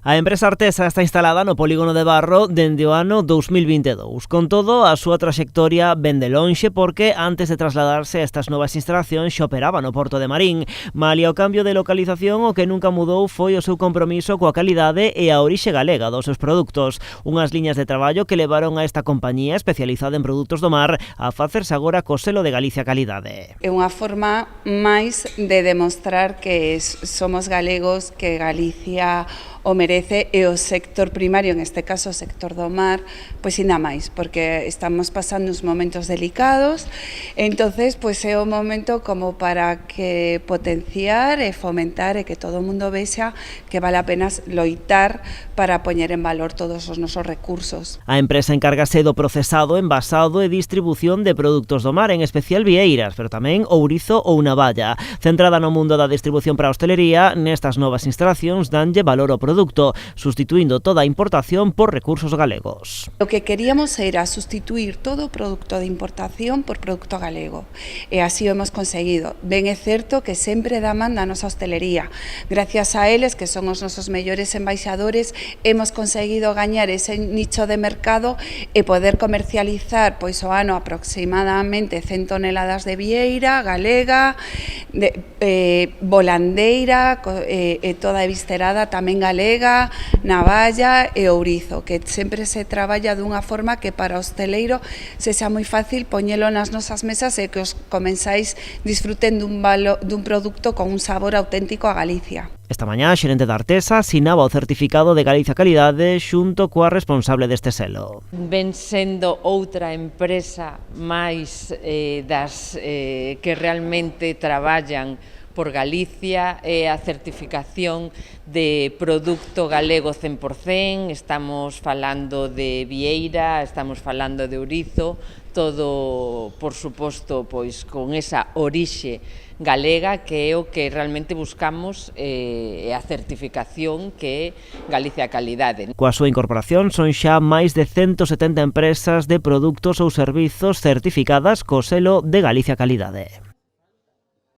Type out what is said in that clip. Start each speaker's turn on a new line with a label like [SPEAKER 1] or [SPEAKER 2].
[SPEAKER 1] A empresa Artesa está instalada no polígono de Barro dende o ano 2022. Con todo, a súa traxectoria ven de lonxe porque antes de trasladarse a estas novas instalacións xa operaba no Porto de Marín. Malia o cambio de localización, o que nunca mudou foi o seu compromiso coa calidade e a orixe galega dos seus produtos. Unhas liñas de traballo que levaron a esta compañía especializada en produtos do mar a facerse agora co selo de Galicia Calidade.
[SPEAKER 2] É unha forma máis de demostrar que somos galegos, que Galicia o merece e o sector primario, en este caso o sector do mar, pois ainda máis, porque estamos pasando uns momentos delicados, entonces pois é o momento como para que potenciar e fomentar e que todo o mundo vexa que vale a pena loitar para poñer en valor todos os nosos recursos.
[SPEAKER 1] A empresa encárgase do procesado, envasado e distribución de produtos do mar, en especial vieiras, pero tamén ourizo ou navalla. Centrada no mundo da distribución para a hostelería, nestas novas instalacións danlle valor ao produto, sustituindo toda a importación por recursos galegos.
[SPEAKER 2] O que queríamos era sustituir todo o produto de importación por produto galego, e así o hemos conseguido. Ben é certo que sempre dá man da nosa hostelería. Gracias a eles, que son os nosos mellores embaixadores, hemos conseguido gañar ese nicho de mercado e poder comercializar pois o ano aproximadamente 100 toneladas de vieira galega, volandeira e toda a visterada tamén galega, navalla e ourizo, que sempre se traballa dunha forma que para o hosteleiro sexa moi fácil poñelo nas nosas mesas e que os comenzáis disfruten dun produto con un sabor auténtico a Galicia.
[SPEAKER 1] Esta mañá, a xerente da Artesa asinaba o certificado de Galicia Calidade xunto coa responsable deste selo.
[SPEAKER 3] Ven sendo outra empresa máis das que realmente traballan por Galicia, e a certificación de produto galego 100%, estamos falando de vieira, estamos falando de ourizo, todo, por suposto, pois con esa orixe galega, que é o que realmente buscamos, a certificación que é Galicia Calidade.
[SPEAKER 1] Coa súa incorporación son xa máis de 170 empresas de produtos ou servizos certificadas co selo de Galicia Calidade.